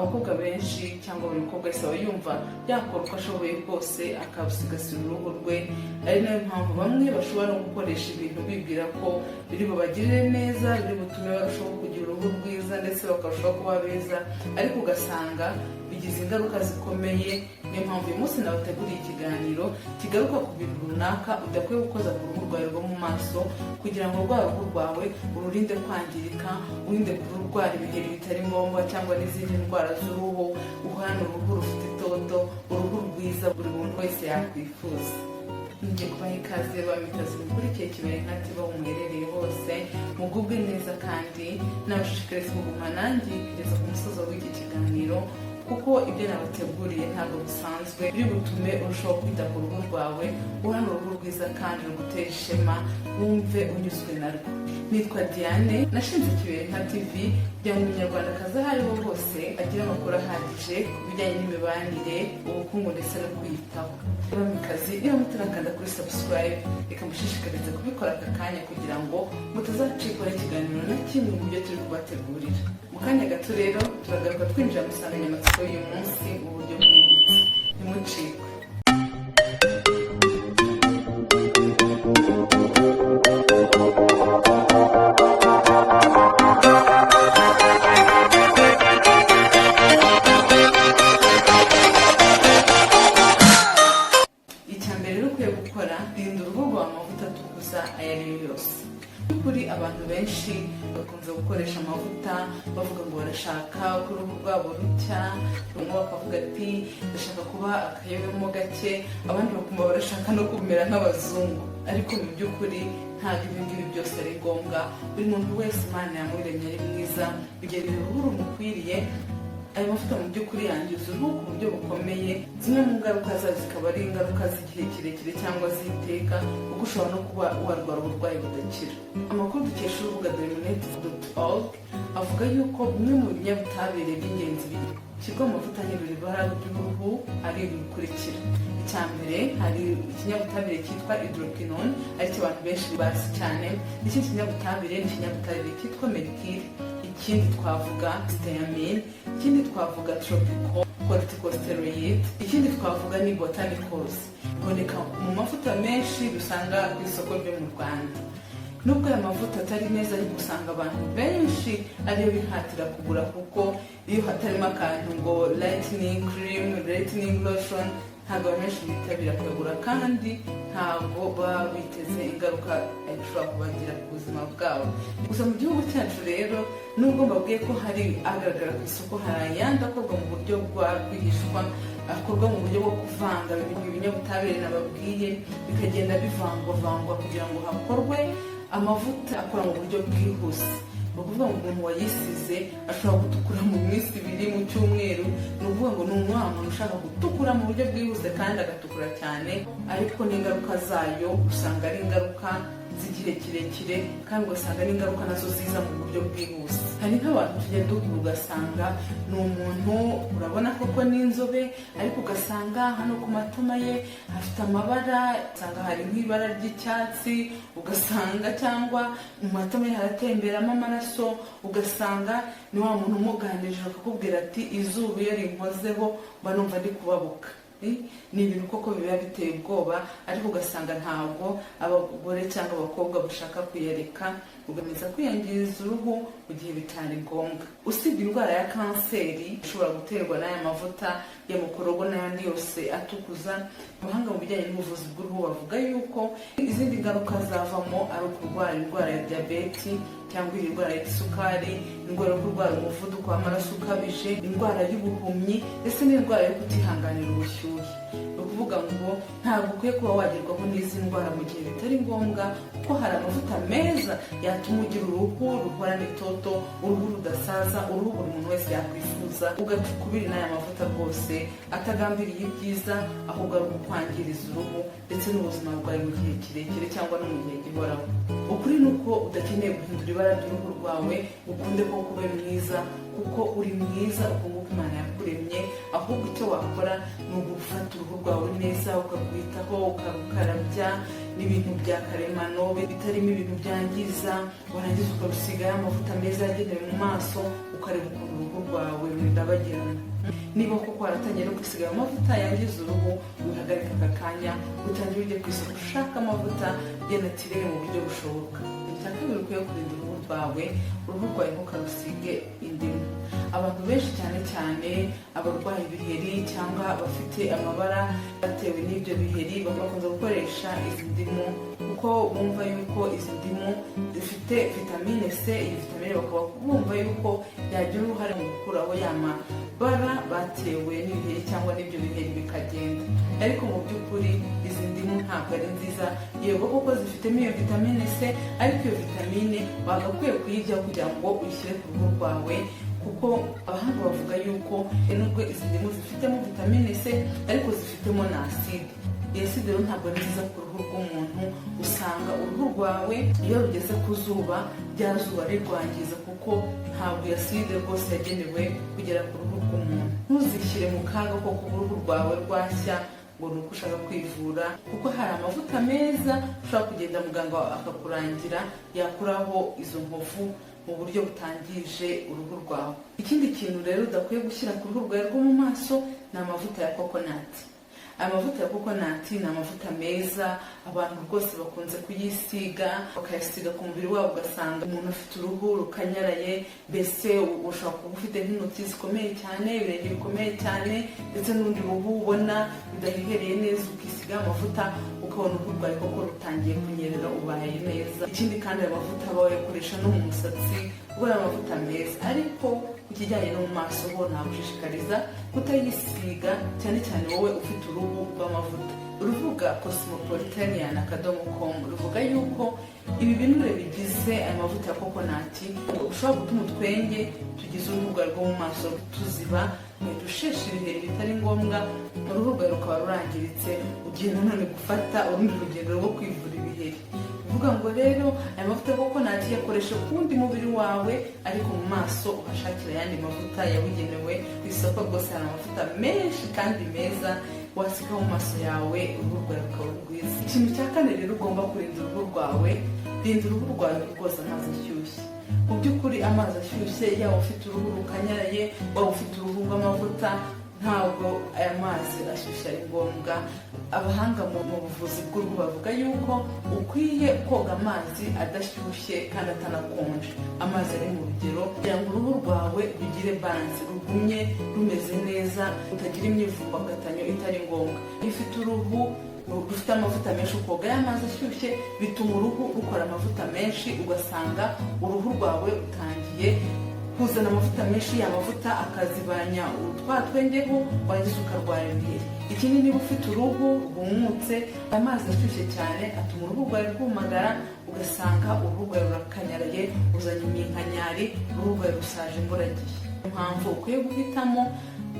abakobwa benshi cyangwa buri mukobwa wese aba yumva yakora uko ashoboye rwose akabusigasira uruhu rwe, ari nayo mpamvu bamwe bashobora no gukoresha ibintu bibwira ko biri bubagirire neza, biri butume barushaho kugira uruhu rwiza ndetse bakarushaho kuba beza, ariko ugasanga bigize ingaruka zikomeye. Niyo mpamvu uyu munsi nabateguriye ikiganiro kigaruka ku bintu runaka udakwiye gukoza ku ruhu rwawe rwo mu maso kugira ngo rwa ruhu rwawe ururinde kwangirika, urinde kurwara ibiheri bitari ngombwa cyangwa n'izindi ndwara z'uruhu, uhorane uruhu rufite itoto, uruhu rwiza buri muntu wese yakwifuza. Ngiye kubaha ikaze bamikaze mukurikiye kibere nka tiba umwerereye hose, mugubwe neza kandi nabashishikariza kuguma nanjye kugeza ku musozo w'iki kiganiro, kuko ibyo nabateguriye ntabwo bisanzwe, biri butume urushaho kwita ku ruhu rwawe, uhana uruhu rwiza kandi rugutera ishema, wumve unyuzwe narwo. Nitwa Diane, nashinze Kibere nka TV kugira ngo umunyarwandakazi aho ari ho hose agire amakuru ahagije ku bijyanye n'imibanire, ubukungu ndetse no kwiyitaho. Bamikazi, niba mutarakanda kuri subscribe, reka mushishikarize kubikora aka kanya kugira ngo mutazacikwa ikiganiro na kimwe mu byo turi kubategurira. Mu kanya gato rero turagaruka twinjira mu nsanganyamatsiko y'uyu munsi mu buryo bwimbitse. Ntimucikwe. Kuri abantu benshi bakunze gukoresha amavuta bavuga ngo barashaka ko uruhu rwabo rucya, bamwe bakavuga ati ndashaka kuba akayoyamo gake, abandi bakumva barashaka no kumera nk'abazungu, ariko mu by'ukuri ntabwo ibi ngibi byose ari ngombwa. Buri muntu wese Imana yamuremye ari mwiza, bigenera uruhu rumukwiriye. Ayo mavuta mu by'ukuri yangiza uruhu ku buryo bukomeye, zimwe mu ngaruka zayo zikaba ari ingaruka z'igihe kirekire cyangwa z'iteka, kuko ushobora no kuba warwara uburwayi budakira. Amakuru dukesha urubuga dominate.org avuga yuko bimwe mu binyabutabire by'ingenzi bishyirwa mu mavuta ahindura ibara ry'uruhu ari ibi bikurikira. Icya mbere hari ikinyabutabire cyitwa hydroquinone, aricyo abantu benshi bazi cyane. N'ikindi kinyabutabire ni ikinyabutabire cyitwa mercure. Ikindi twavuga thiamine, ikindi twavuga tropical corticosteroid, ikindi twavuga ni botanicals. Biboneka mu mavuta menshi dusanga ku isoko ryo mu Rwanda. Nubwo aya mavuta atari meza, ariko usanga abantu benshi ariyo bihatira kugura, kuko iyo hatarimo akantu ngo lightening cream, lightening lotion, ntabwo benshi bitabira kuyagura, kandi ntabwo baba biteze ingaruka ashobora kubagira ku buzima bwabo. Gusa mu gihugu cyacu rero, nubwo mbabwiye ko hari agaragara ku isoko, hari ayandi akorwa mu buryo bwa rwihishwa, akorwa mu buryo bwo kuvanga ibinyabutabire nababwiye, bikagenda bivangwavangwa kugira ngo hakorwe amavuta akora mu buryo bwihuse. Ni ukuvuga ngo umuntu wayisize ashobora gutukura mu minsi 2 mu cyumweru. Ni ukuvuga ngo ni umuntu ushaka gutukura mu buryo bwihuse kandi agatukura cyane, ariko n'ingaruka zayo usanga ari ingaruka z'igihe kirekire, kandi ugasanga n'ingaruka nazo ziza mu buryo bwihuse. Hari nk'abantu tujya duhura ugasanga ni umuntu urabona koko n'inzobe, ariko ugasanga hano ku matama ye hafite amabara, usanga hari nk'ibara ry'icyatsi, ugasanga cyangwa mu matama ye haratemberamo amaraso, ugasanga ni wa muntu umuganirije akakubwira ati izuba iyo rinkozeho mba numva ndi kubabuka. Ni ibintu koko biba biteye ubwoba, ariko ugasanga ntabwo abagore cyangwa abakobwa bashaka kuyareka, ugameza kwiyangiriza uruhu mu gihe bitari ngombwa. Usibye indwara ya kanseri ishobora guterwa n'aya mavuta ya mukorogo n'ayandi yose atukuza, abahanga mu bijyanye n'ubuvuzi bw'uruhu bavuga yuko izindi ngaruka zavamo ari ukurwara indwara ya diyabeti, cyangwa indwara y'isukari, indwara yo kurwara umuvuduko w'amaraso ukabije, indwara y'ubuhumyi, ndetse n'indwara yo kutihanganira ubushyuhe. Ni ukuvuga ngo ntabwo ukwiye kuba wagerwaho n'izi ndwara mu gihe bitari ngombwa, kuko hari amavuta meza yatuma ugira uruhu ruhorana itoto, uruhu rudasaza, uruhu buri muntu wese yakwifuza, ugacukubiri n'aya mavuta rwose atagambiriye ibyiza, ahubwo ari ukwangiriza uruhu ndetse n'ubuzima bwawe mu gihe kirekire cyangwa no mu gihe gihoraho. Ukuri ni uko udakeneye guhindura ibara ry'uruhu rwawe, ukunde ko kuba mwiza, kuko uri mwiza uko nguko Imana yakuremye. Ahubwo icyo wakora ni ugufata uruhu rwawe neza, ukarwitaho, ukarukarabya n'ibintu bya karemano bitarimo ibintu byangiza, warangiza ukarusigaho amavuta meza yagenewe mu maso, ukareba ukuntu uruhu rwawe rudabagirana. Niba koko waratangiye no kwisiga amavuta yangiza uruhu, wihagarika aka kanya utangire ujye ku isoko ushaka amavuta ya natirere mu buryo bushoboka. Icya kabiri ukwiye kurinda uruhu rwawe ntukarusige indimu. Abantu benshi cyane cyane abarwaye ibiheri cyangwa bafite amabara batewe n'ibyo biheri bakunze gukoresha izi ndimu, kuko bumva yuko izi ndimu zifite vitamine C. Iyi vitamine bakaba bumva yuko yagira uruhare mu gukuraho ya mabara batewe n'ibiheri cyangwa n'ibyo biheri bikagenda. Ariko mu by'ukuri izi ndimu ntabwo ari nziza. Yego koko zifitemo iyo vitamine C, ariko iyo vitamine bagakwiye kuyiryaho kugira ngo uyishyire ku ruhu rwawe, kuko abahanga bavuga yuko nubwo izi ndimu zifitemo vitamine C ariko zifitemo na acide. Iyi acide rero ntabwo ari nziza ku ruhu rw'umuntu. Usanga uruhu rwawe iyo rugeze ku zuba, rya zuba rirwangiza, kuko ntabwo iyi acide rwose yagenewe kugera ku ruhu rw'umuntu. Ntuzishyire mu kaga ko kuba uruhu rwawe rwashya ngo ni uko ushaka kwivura, kuko hari amavuta meza ushobora kugenda muganga akakurangira yakuraho izo nkovu mu buryo butangije uruhu rwawe. Ikindi kintu rero udakwiye gushyira ku ruhu rwawe rwo mu maso ni amavuta ya kokonati. Amavuta ya kokonati ni amavuta meza, abantu rwose bakunze kuyisiga, bakayasiga ku mubiri wabo, ugasanga umuntu afite uruhu rukanyaraye, mbese ushobora kuba ufite nk'intoki zikomeye cyane, ibirenge bikomeye cyane, ndetse n'urundi ruhu ubona rudahehereye neza, ukisiga amavuta ukabona uruhu rwawe koko rutangiye kunyerera, ubaye neza. Ikindi kandi aya mavuta bayakoresha no mu musatsi, ubona amavuta meza. Ariko ku kijyanye no mu maso ho nagushishikariza kutayisiga, cyane cyane wowe ufite uruhu rw'amavuta. Urubuga cosmopolitanian.com ruvuga yuko ibi binure bigize aya mavuta ya kokonati ushobora gutuma utwenge tugize uruhu rwo mu maso tuziba, dushesha ibiheri bitari ngombwa, uruhu rwawe rukaba rurangiritse, ugiye nanone gufata urundi rugendo rwo kwivura ibiheri. Bivuga ngo rero aya mavuta ya kokonati yakoresha ku wundi mubiri wawe, ariko mu maso uhashakira ayandi mavuta yabugenewe. Ku isoko rwose hari amavuta menshi kandi meza wasiga mu maso yawe, uruhu rwawe rukaba rwiza. Ikintu cya kane rero ugomba kurinda uruhu rwawe, rinda uruhu rwawe rwoza amazi ashyushye. Mu by'ukuri amazi ashyushye, yaba ufite uruhu rukanyaraye, waba ufite uruhu rw'amavuta, ntabwo aya mazi ashyushye ari ngombwa. Abahanga mu buvuzi bw'uruhu bavuga yuko ukwiye koga amazi adashyushye kandi atanakonje, amazi ari mu rugero, kugira ngo uruhu rwawe rugire balance, rugumye rumeze neza, utagira imyivumbagatanyo itari ngombwa. Iyo ufite uruhu rufite amavuta menshi, ukoga y'amazi ashyushye, bituma uruhu rukora amavuta menshi, ugasanga uruhu rwawe rutangiye kuzana amavuta menshi. Amavuta akazibanya utwatwengeho, wagize ukarwara ibiheri. Ikindi, niba ufite uruhu rwumutse, amazi ashyushye cyane atuma uruhu rwawe rwumagara, ugasanga uruhu rwawe rurakanyaraye, uzanye iminkanyari, uruhu rwawe rusaje imburagihe. Impamvu ukwiye guhitamo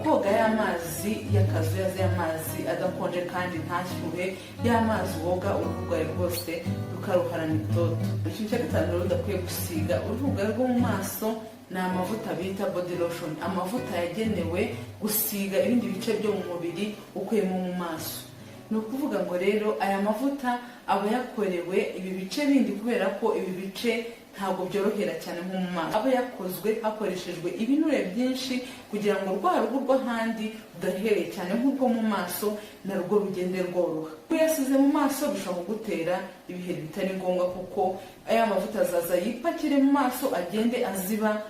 koga y'amazi y'akazuyazi, y'amazi adakonje kandi ntashyuhe, y'amazi woga uruhu rwawe rwose rukaruharana itoto. Ikintu cya gatanu rero udakwiye gusiga uruhu rwawe rwo mu maso ni amavuta bita body lotion, amavuta yagenewe gusiga ibindi bice byo mu mubiri ukuyemo mu maso. Ni ukuvuga ngo rero aya mavuta aba yakorewe ibi bice bindi, kubera ko ibi bice ntabwo byorohera cyane nko mu maso. Aba yakozwe hakoreshejwe ibinure byinshi kugira ngo rwa ruhu rw'ahandi rudahereye cyane nk'urwo mu maso narwo rugende rworoha. Uyasize mu maso bishobora kugutera ibiheri bitari ngombwa, kuko aya mavuta azaza yipakire mu maso, agende aziba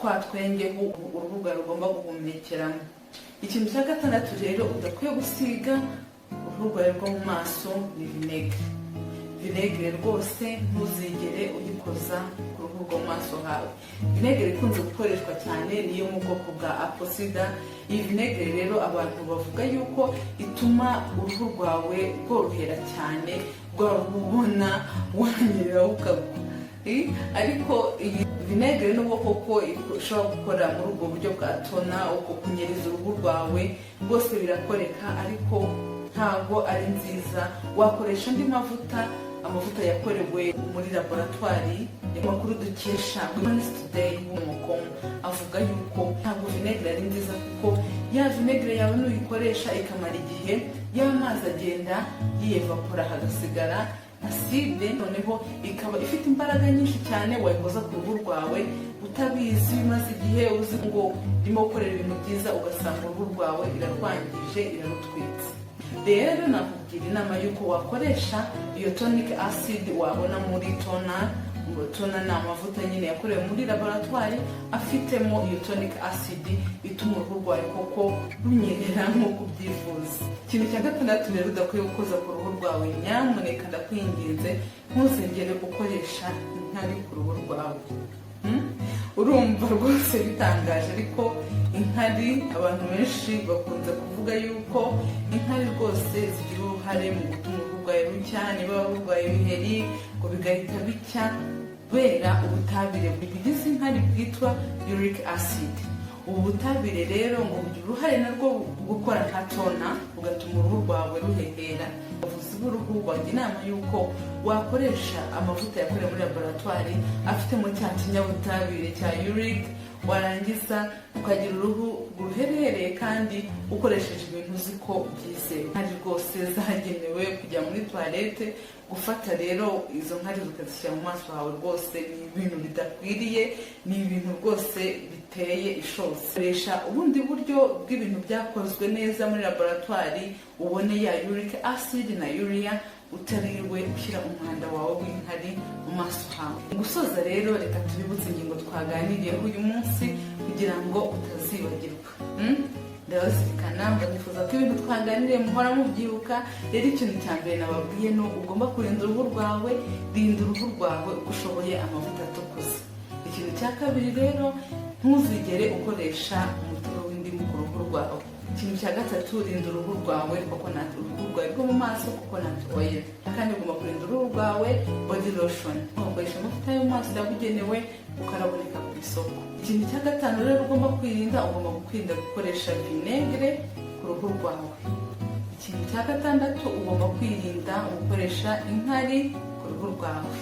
twatwengeho uruhu rwawe rugomba guhumekeramo. Ikintu cya gatandatu rero udakwiye gusiga uruhu rwawe rwo mu maso ni vinegere. Vinegere rwose ntuzigere uyikoza ku ruhu rwo mu maso hawe. Vinegere ikunze gukoreshwa cyane niyo mu bwoko bwa apple cider. Iyi vinegere rero abantu bavuga yuko ituma uruhu rwawe rworohera cyane, rwabubona wanyerera ukagwa. Ariko iyi vinegere nubwo koko ishobora gukora muri ubwo buryo bwa tona, uko kunyereza uruhu rwawe rwose birakoreka, ariko ntabwo ari nziza. Wakoresha andi mavuta, amavuta yakorewe muri laboratwari. Amakuru dukesha Today.com avuga yuko ntabwo vinegere ari nziza, kuko ya vinegere yawe nuyikoresha ikamara igihe, y'amazi agenda yiyevapora, hagasigara aside, noneho ikaba ifite imbaraga nyinshi cyane. Wayikoza ku ruhu rwawe utabizi, bimaze igihe uzi ngo urimo gukorera ibintu byiza, ugasanga uruhu rwawe irarwangije, irarutwitse. Rero nakugira inama y'uko wakoresha iyo tonic acid wabona muri toner. Toner ni amavuta nyine yakorewe muri laboratwari afitemo iyo tonic acid ituma uruhu rwawe koko runyerera nk'uko ubyifuza. Ikintu cya gatandatu rero udakwiye gukoza ku ruhu rwawe, nyamuneka ndakwinginze ntuzengere gukoresha inkari ku ruhu rwawe. Urumva rwose bitangaje, ariko inkari abantu benshi bakunze kuvuga yuko inkari rwose zigira uruhare mu gutuma uruhu rwawe rucya. Niba urwaye ibiheri ngo bigahita bicya kubera ubutabire bugize inkari bwitwa uric acid. Ubu butabire rero ngo bugira uruhare narwo gukora nka tona, bugatuma uruhu rwawe ruhehera. Abavuzi b'uruhu bagira inama y'uko wakoresha amavuta yakorewe muri laboratwari afitemo cya kinyabutabire cya uric, warangiza ukagira uruhu ruherereye kandi ukoresheje ibintu uzi ko byizewe. Inkari rwose zagenewe kujya muri toilette. Gufata rero izo nkari ukazishyira mu maso hawe rwose ni ibintu bidakwiriye, ni ibintu rwose biteye ishozi. Koresha ubundi buryo bw'ibintu byakozwe neza muri laboratwari, ubone ya uric acid na urea, utariwe ushyira umwanda wawe w'inkari mu maso hawe. Mu gusoza rero, reka tubibutse ingingo twaganiriyeho uyu munsi kugira ngo utazibagirwa. Ndabazirikana, ndanifuza ko ibintu twaganiriye muhora mubyibuka. Rero ikintu cya mbere nababwiye no ugomba kurinda uruhu rwawe. Rinda uruhu rwawe uko ushoboye amavuta atukuza. Ikintu cya kabiri rero, ntuzigere ukoresha umutobe w'indimu ku ruhu rwawe. Ikintu cya gatatu, rinda uruhu rwawe coconut, uruhu rwawe rwo mu maso coconut oil. Kandi ugomba kurinda uruhu rwawe body lotion. Ukoresha amavuta yo mu maso yabugenewe ukaraboneka ku isoko. Ikintu cya gatanu rero ugomba kwirinda, ugomba kwirinda gukoresha vinegere ku ruhu rwawe. Ikintu cya gatandatu ugomba kwirinda gukoresha inkari ku ruhu rwawe.